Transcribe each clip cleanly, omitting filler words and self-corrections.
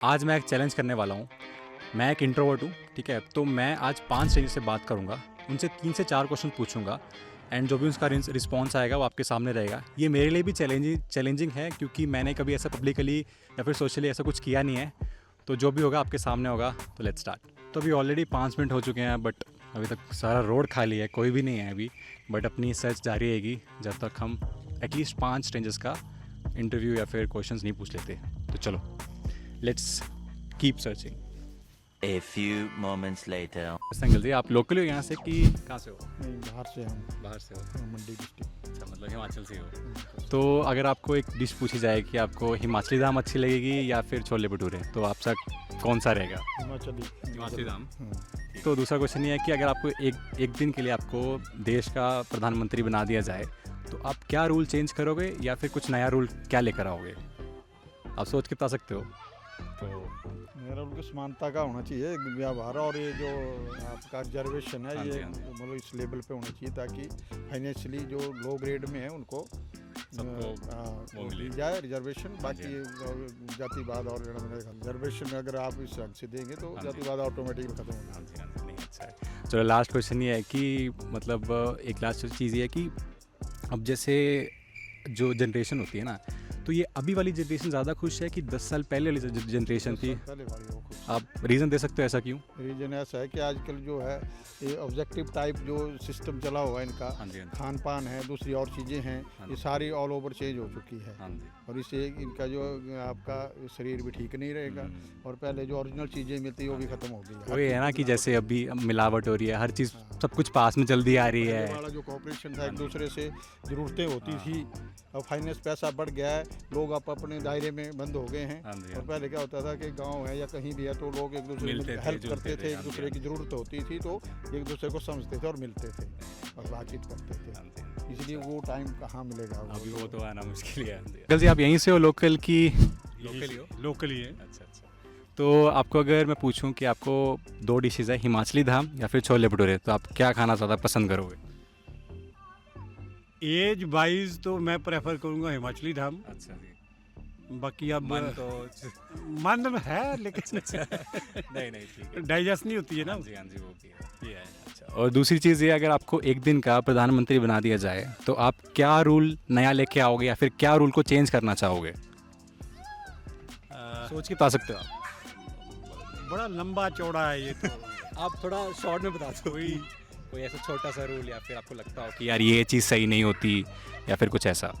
आज मैं एक चैलेंज करने वाला हूँ। मैं एक इंट्रोवर्ट हूँ, ठीक है? तो मैं आज 5 स्ट्रेंजर से बात करूँगा, उनसे 3 से 4 क्वेश्चन पूछूँगा एंड जो भी उसका रिस्पॉन्स आएगा वो आपके सामने रहेगा। ये मेरे लिए भी चैलेंजिंग है क्योंकि मैंने कभी ऐसा पब्लिकली या फिर सोशली ऐसा कुछ किया नहीं है। तो जो भी होगा आपके सामने होगा, तो लेट्स स्टार्ट। तो अभी ऑलरेडी 5 मिनट हो चुके हैं बट अभी तक सारा रोड खाली है, कोई भी नहीं है अभी। बट अपनी सर्च जारी रहेगी जब तक हम एटलीस्ट 5 स्ट्रेंजर्स का इंटरव्यू या फिर क्वेश्चंस नहीं पूछ लेते। तो चलो, let's keep searching. A few moments later. संगल जी, आप लोकल हो यहाँ से कि कहाँ से हो? नहीं, बाहर से हम बाहर से हो? मंडी डिस्ट्रिक्ट। अच्छा, मतलब हिमाचल से हो। तो अगर आपको एक डिश पूछी जाए कि आपको हिमाचली दाम अच्छी लगेगी या फिर छोले भटूरे, तो आपका कौन सा रहेगा? हिमाचली दाम। तो दूसरा क्वेश्चन ये है कि अगर आपको एक दिन के लिए आपको देश का प्रधानमंत्री बना दिया जाए, तो आप क्या रूल चेंज करोगे या फिर कुछ नया रूल क्या लेकर आओगे? आप सोच के बता सकते हो। तो मेरा उनकी समानता का होना चाहिए व्यवहार, और ये जो आपका रिजर्वेशन है हाँ जी, ये हाँ जी। मतलब इस लेवल पे होना चाहिए ताकि फाइनेंशियली जो लो ग्रेड में है उनको सबको वो मिले। मिल जाए रिजर्वेशन। हाँ जी, बाकी जातिवाद और रिजर्वेशन में अगर आप इस ढंग से देंगे तो हाँ जी। जातिवाद ऑटोमेटिकली खत्म हो हाँ जाएगा। जी, हाँ जी, नहीं अच्छा है। चलो, लास्ट क्वेश्चन ये है कि मतलब एक लास्ट चीज़ ये है कि अब जैसे जो जनरेशन होती है ना, तो ये अभी वाली जनरेशन ज़्यादा खुश है कि 10 साल पहले वाली जनरेशन थी? पहले वाली वो खुश। आप रीज़न दे सकते हो ऐसा क्यों? रीजन ऐसा है कि आजकल जो है ये ऑब्जेक्टिव टाइप जो सिस्टम चला हुआ है इनका, हाँ जी, हाँ जी, खान पान है, दूसरी और चीज़ें हैं, हाँ ये जी। सारी ऑल ओवर चेंज हो चुकी है। हाँ जी। और इससे इनका जो आपका शरीर भी ठीक नहीं रहेगा, और पहले जो ओरिजिनल चीज़ें मिलती है वो भी खत्म हो गई है। वही है ना कि जैसे अभी मिलावट हो रही है, हर चीज़ सब कुछ पास में जल्दी आ रही पहले है। वाला जो कॉपरेशन था एक दूसरे से ज़रूरतें होती हाँ। थी, अब फाइनेंस पैसा बढ़ गया है, लोग आप अपने दायरे में बंद हो गए हैं। हाँ जी, और हाँ जी। पहले क्या होता था कि गांव है या कहीं भी है तो लोग एक दूसरे मिलते की थे, हेल्प जुलते करते थे, थे, एक हाँ जी, दूसरे हाँ की जी। ज़रूरत होती थी तो एक दूसरे को समझते थे और मिलते थे और बातचीत करते हाँ थे। जी, हाँ जी। इसलिए वो टाइम कहाँ मिलेगा? अभी वो तो आना मुश्किल है। अंकल जी, आप यहीं से हो लोकल की? लोकल ही हो? लोकल ही है। अच्छा अच्छा। तो आपको अगर मैं पूछूं कि आपको 2 डिशेज़ है, हिमाचली धाम या फिर छोले भटूरे, तो आप क्या खाना ज़्यादा पसंद करोगे? एज वाइज तो मैं प्रेफर करूंगा हिमाचली धाम। अच्छा जी। बाकी अब मन तो मन में है लेकिन नहीं नहीं, ठीक है। डाइजेस्ट नहीं होती है ना। हाँ जी, हाँ जी, वो भी है। ये है। अच्छा, और दूसरी चीज़ ये, अगर आपको एक दिन का प्रधानमंत्री बना दिया जाए, तो आप क्या रूल नया लेके आओगे या फिर क्या रूल को चेंज करना चाहोगे? सोच के बता सकते हो आप। बड़ा लंबा चौड़ा है ये तो। आप थोड़ा शॉर्ट में बता दो। कोई ऐसा छोटा सा रूल या फिर आपको लगता हो कि यार ये चीज़ सही नहीं होती, या फिर कुछ ऐसा?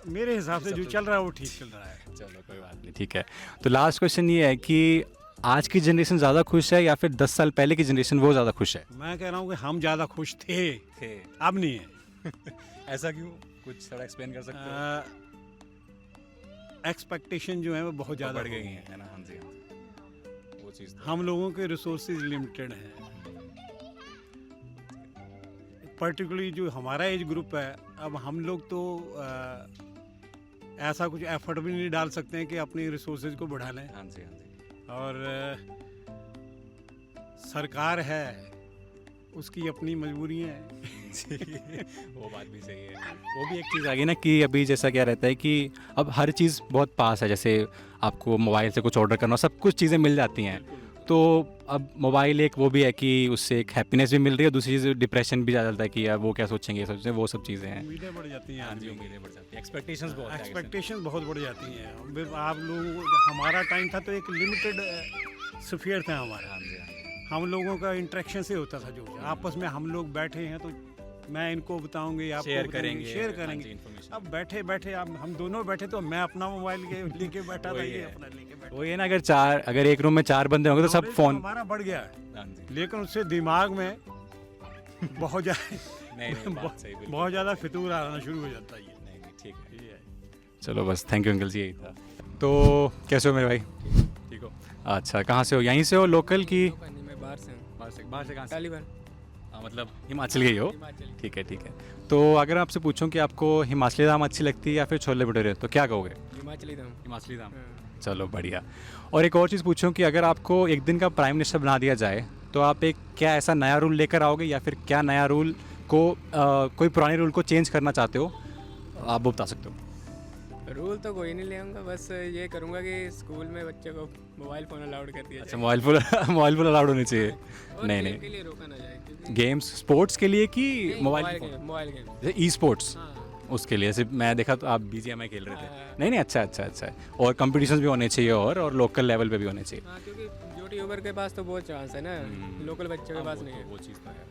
मेरे हिसाब से जो चल रहा है वो ठीक चल रहा है। चलो, कोई बात नहीं, ठीक है। तो लास्ट क्वेश्चन ये है कि आज की जनरेशन ज़्यादा खुश है या फिर 10 साल पहले की जनरेशन वो ज़्यादा खुश है? मैं कह रहा हूँ कि हम ज़्यादा खुश थे, अब नहीं है। ऐसा क्यों? कुछ थोड़ा एक्सप्लेन कर सकते हो? एक्सपेक्टेशन जो है वो बहुत ज़्यादा बढ़ हो गई गई हैं, है ना? हाँ जी, हाँ जी, वो चीज़ तो हम लोगों के रिसोर्सेज लिमिटेड हैं। पर्टिकुलरली जो हमारा एज ग्रुप है, अब हम लोग तो ऐसा कुछ एफर्ट भी नहीं डाल सकते हैं कि अपनी रिसोर्सेज को बढ़ा लें। हाँ जी, हाँ जी। और सरकार है, उसकी अपनी मजबूरियाँ हैं। वो बात भी सही है। वो भी एक चीज़ आ गई ना कि अभी जैसा क्या रहता है कि अब हर चीज़ बहुत पास है। जैसे आपको मोबाइल से कुछ ऑर्डर करना, सब कुछ चीज़ें मिल जाती हैं। तो अब मोबाइल एक वो भी है कि उससे एक हैप्पीनेस भी मिल रही है, दूसरी चीज़ डिप्रेशन भी ज़्यादा चलता है कि यार वो क्या सोचेंगे, ये सोचेंगे, वो सब चीज़ें हैं। उम्मीदें बढ़ जाती हैं। हाँ जी, उम्मीदें बढ़ जाती है, एक्सपेक्टेशंस बहुत है। एक्सपेक्टेशन बहुत बढ़ जाती हैं। अब आप लोग, हमारा टाइम था तो एक लिमिटेड स्फीयर था हमारा। हाँ जी, हाँ जी। हम लोगों का इंटरेक्शन से होता था, जो आपस में हम लोग बैठे हैं तो मैं इनको बताऊंगे, आप शेयर करेंगे, शेयर हाँ जी, करेंगे। information। अब बैठे बैठे हम दोनों बैठे तो मैं अपना मोबाइल लेके बैठा था, वही ये है। अपना लेके बैठा। वो ये ना, अगर एक रूम में 4 बंदे होंगे तो सब Knowledge फ़ोन। हमारा बढ़ गया, हाँ जी। लेकिन उससे दिमाग में बहुत ज़्यादा नहीं नहीं, बात सही, बिल्कुल। बहुत ज़्यादा फितूर आना शुरू हो जाता है। ये नहीं नहीं, ठीक है। ये है। चलो बस, थैंक यू अंकल जी, यही था। तो कैसे हो मेरे भाई? ठीक हो? अच्छा, कहाँ से हो? यहीं से हो लोकल की? नहीं, मैं बाहर से हूँ। बाहर से कहाँ से? तालिबान। हाँ, मतलब हिमाचल के ही हो? हिमाचल। ठीक है, ठीक है। तो अगर आपसे पूछूं कि आपको हिमाचली दाम अच्छी लगती है या फिर छोले भटूरे, तो क्या कहोगे? हिमाचली धाम। हिमाचली दाम। हाँ। चलो, बढ़िया। और एक और चीज़ पूछूं कि अगर आपको एक दिन का प्राइम मिनिस्टर बना दिया जाए, तो आप एक क्या ऐसा नया रूल लेकर आओगे या फिर क्या नया रूल को कोई पुराने रूल को चेंज करना चाहते हो, आप वो बता सकते हो? रूल तो कोई नहीं ले आऊँगा, बस ये करूँगा कि स्कूल में बच्चे को मोबाइल फ़ोन अलाउड कर दिया अच्छा, जाए मोबाइल फोन अलाउड होने चाहिए। और नहीं गेम नहीं, के लिए रोका ना जाए क्योंकि गेम्स स्पोर्ट्स के लिए कि मोबाइल मोबाइल गेम जैसे ई स्पोर्ट्स हाँ उसके लिए सिर्फ मैं देखा तो आप BGMI खेल रहे थे। हाँ। नहीं नहीं, अच्छा अच्छा अच्छा, और कंपटीशन भी होने चाहिए और लोकल लेवल पे भी होने चाहिए। हाँ, क्योंकि यूट्यूबर के पास तो बहुत चांस है ना, लोकल बच्चों के पास नहीं है। वो चीज़ तो है।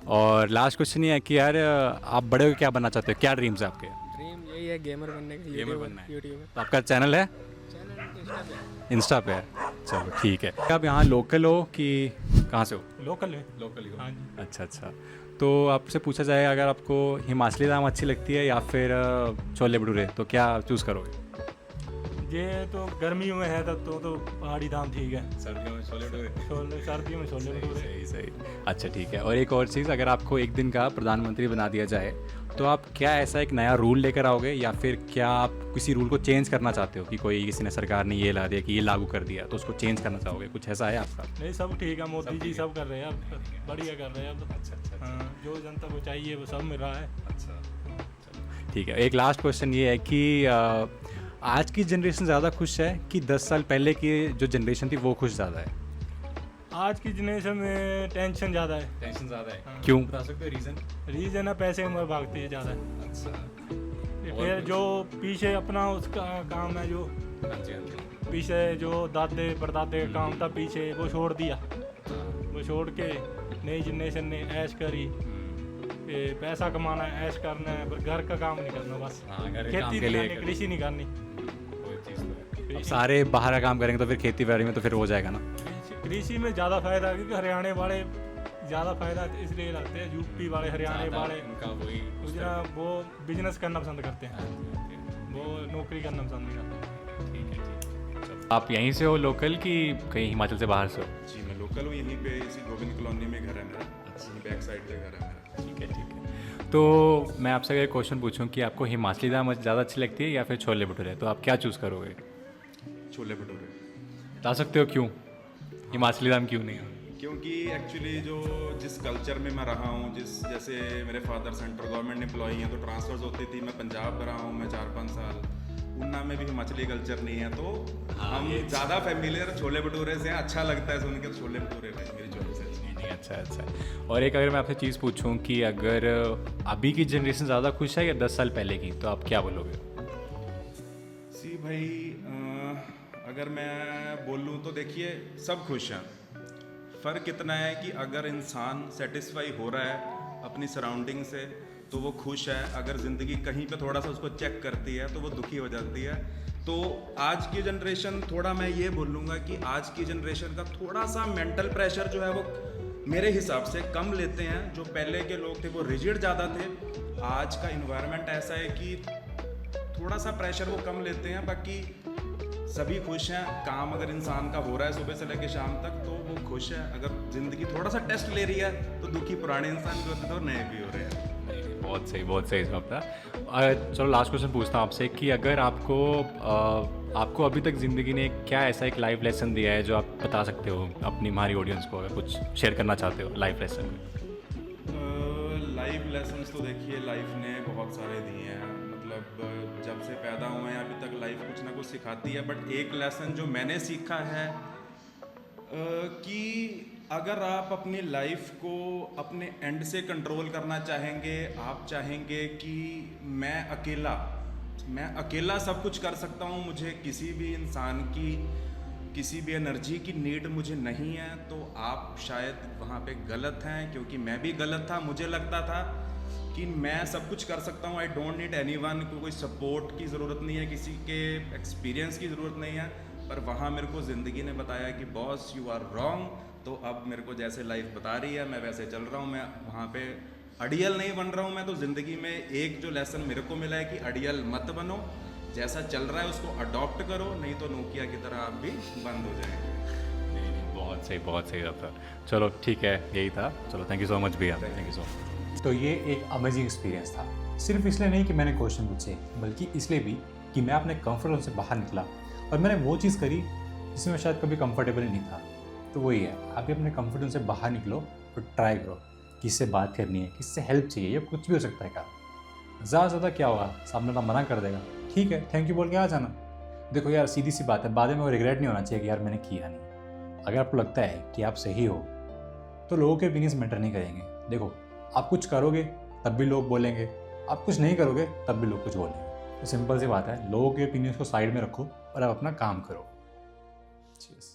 और लास्ट क्वेश्चन ये है कि यार आप बड़े होकर क्या बनना चाहते हो, क्या ड्रीम्स है आपके? ड्रीम यही है गेमर बनने का, Gamer बनना है। यूट्यूबर तो आपका चैनल है चैनल इंस्टा पे इंस्टा पे है? चलो ठीक है। आप यहाँ लोकल हो कि कहाँ से हो? लोकल है। लोकल ही हो। हाँ जी। अच्छा अच्छा, तो आपसे पूछा जाए अगर आपको हिमाचली दाम अच्छी लगती है या फिर छोले भटूरे, तो क्या चूज़ करोगे? ये तो गर्मियों में है तब तो पहाड़ी धाम ठीक है। सर्दियों में छोले भटूरे। सर्दियों में छोले भटूरे। सही सही। अच्छा ठीक है, और एक और चीज़, अगर आपको एक दिन का प्रधानमंत्री बना दिया जाए तो आप क्या ऐसा एक नया रूल लेकर आओगे या फिर क्या आप किसी रूल को चेंज करना चाहते हो कि कोई किसी ने सरकार ने ये ला दिया कि ये लागू कर दिया तो उसको चेंज करना चाहोगे? कुछ ऐसा है आपका? नहीं, सब ठीक है, मोदी जी सब कर रहे हैं अब, बढ़िया कर रहे हैं अब। अच्छा अच्छा हाँ, जो जनता को चाहिए वो सब मिल रहा है। अच्छा ठीक है। एक लास्ट क्वेश्चन ये है कि आज की जनरेशन ज़्यादा खुश है कि 10 साल पहले की जो जनरेशन थी वो खुश ज़्यादा है? आज की जनरेशन में टेंशन ज़्यादा है। टेंशन ज़्यादा है। हाँ। क्यों बता सकते हो रीज़न? रीजन है पैसे में भागती है ज़्यादा। अच्छा। फिर जो पीछे अपना उसका काम है, जो हाँ जी हाँ जी। पीछे जो दादे परदादे का काम था पीछे, वो छोड़ दिया। वो छोड़ के नई जनरेशन ने ऐश करी, ये पैसा कमाना है, ऐश करना है, पर घर का काम नहीं करना बस। हाँ, घर के काम खेती के नहीं लिए करनी, कृषि नहीं करनी। कोई चीज़ तो है। अब सारे बाहर का काम करेंगे तो फिर खेती बाड़ी में तो फिर हो जाएगा ना। कृषि में ज़्यादा फायदा है, क्योंकि हरियाणा वाले ज़्यादा फायदा इसलिए रखते हैं, यूपी वाले हरियाणा वाले उनका वही गुजरात वो बिजनेस करना पसंद करते हैं, वो नौकरी करना पसंद नहीं करते। ठीक है ठीक। आप यहीं से हो लोकल कि कहीं हिमाचल से बाहर से हो? जी मैं लोकल हूँ, यहीं पे इसी गोविंद कॉलोनी में घर है मेरा, यहीं बैक साइड पे घर है मेरा। ठीक है ठीक है। तो मैं आपसे अगर क्वेश्चन पूछूं कि आपको हिमाचली दाल ज़्यादा अच्छी लगती है या फिर छोले भटूरे, तो आप क्या चूज़ करोगे? छोले भटूरे। बता सकते हो क्यों? हिमाचली दाल क्यों नहीं? क्योंकि एक्चुअली जो जिस कल्चर में मैं रहा हूँ, जैसे मेरे फादर सेंट्रल गवर्नमेंट एम्प्लॉई हैं तो ट्रांसफर्स होती थी, मैं पंजाब रहा हूँ मैं 4-5 साल, उन्ना में भी हिमाचली कल्चर नहीं है, तो हम ज़्यादा फेमिलियर छोले भटूरे से हैं। अच्छा लगता है सुन के, छोले भटूरे में मेरी चॉइस है। नहीं अच्छा अच्छा। और एक अगर मैं आपसे चीज़ पूछूं कि अगर अभी की जनरेशन ज़्यादा खुश है या 10 साल पहले की, तो आप क्या बोलोगे? सी भाई, अगर मैं बोलूँ तो देखिए सब खुश हैं। फ़र्क इतना है कि अगर इंसान सेटिस्फाई हो रहा है अपनी सराउंडिंग से तो वो खुश है, अगर ज़िंदगी कहीं पे थोड़ा सा उसको चेक करती है तो वो दुखी हो जाती है। तो आज की जनरेशन, थोड़ा मैं ये बोलूँगा कि आज की जनरेशन का थोड़ा सा मेंटल प्रेशर जो है वो मेरे हिसाब से कम लेते हैं। जो पहले के लोग थे वो रिजिड ज़्यादा थे, आज का इन्वायरमेंट ऐसा है कि थोड़ा सा प्रेशर वो कम लेते हैं। बाकी सभी खुश हैं, काम अगर इंसान का हो रहा है सुबह से लेकर शाम तक तो वो खुश है। अगर ज़िंदगी थोड़ा सा टेस्ट ले रही है तो दुखी पुराने इंसान भी होते थे और नए भी हो रहे हैं। बहुत सही जवाब था। चलो लास्ट क्वेश्चन पूछता हूँ आपसे कि अगर आपको अभी तक ज़िंदगी ने क्या ऐसा एक लाइफ लेसन दिया है जो आप बता सकते हो अपनी हमारी ऑडियंस को, अगर कुछ शेयर करना चाहते हो लाइफ लेसन? लाइफ लेसन्स तो देखिए लाइफ ने बहुत सारे दिए हैं, मतलब जब से पैदा हुए हैं अभी तक लाइफ कुछ ना कुछ सिखाती है। बट एक लेसन जो मैंने सीखा है कि अगर आप अपनी लाइफ को अपने एंड से कंट्रोल करना चाहेंगे, आप चाहेंगे कि मैं अकेला सब कुछ कर सकता हूँ, मुझे किसी भी इंसान की किसी भी एनर्जी की नीड मुझे नहीं है, तो आप शायद वहाँ पे गलत हैं। क्योंकि मैं भी गलत था, मुझे लगता था कि मैं सब कुछ कर सकता हूँ, आई डोंट नीड एनीवन, कोई सपोर्ट की ज़रूरत नहीं है, किसी के एक्सपीरियंस की ज़रूरत नहीं है। पर वहाँ मेरे को ज़िंदगी ने बताया कि बॉस यू आर रॉन्ग। तो अब मेरे को जैसे लाइफ बता रही है मैं वैसे चल रहा हूँ, मैं वहाँ पे अड़ियल नहीं बन रहा हूँ मैं। तो ज़िंदगी में एक जो लेसन मेरे को मिला है कि अड़ियल मत बनो, जैसा चल रहा है उसको अडॉप्ट करो, नहीं तो नोकिया की तरह आप भी बंद हो जाएंगे। बहुत सही जवाब था। चलो ठीक है, यही था। चलो थैंक यू सो मच भैया, थैंक यू सो मच। तो ये एक अमेजिंग एक्सपीरियंस था, सिर्फ इसलिए नहीं कि मैंने क्वेश्चन पूछे, बल्कि इसलिए भी कि मैं अपने कंफर्ट जोन से बाहर निकला और मैंने वो चीज़ करी जिसमें शायद कभी कंफर्टेबल नहीं था। तो वही है, आप भी अपने कंफर्ट जोन से बाहर निकलो और ट्राई करो, किससे बात करनी है, किससे हेल्प चाहिए, या कुछ भी हो सकता है। क्या ज़्यादा क्या होगा, सामने वाला मना कर देगा ठीक है थैंक यू बोल के आ जाना। देखो यार सीधी सी बात है, बाद में वो रिग्रेट नहीं होना चाहिए कि यार मैंने किया नहीं। अगर आपको लगता है कि आप सही हो तो लोगों के ओपिनियंस मैटर नहीं करेंगे। देखो आप कुछ करोगे तब भी लोग बोलेंगे, आप कुछ नहीं करोगे तब भी लोग कुछ बोलेंगे। तो सिंपल सी बात है, लोगों के ओपिनियंस को साइड में रखो और आप अपना काम करो। Cheers.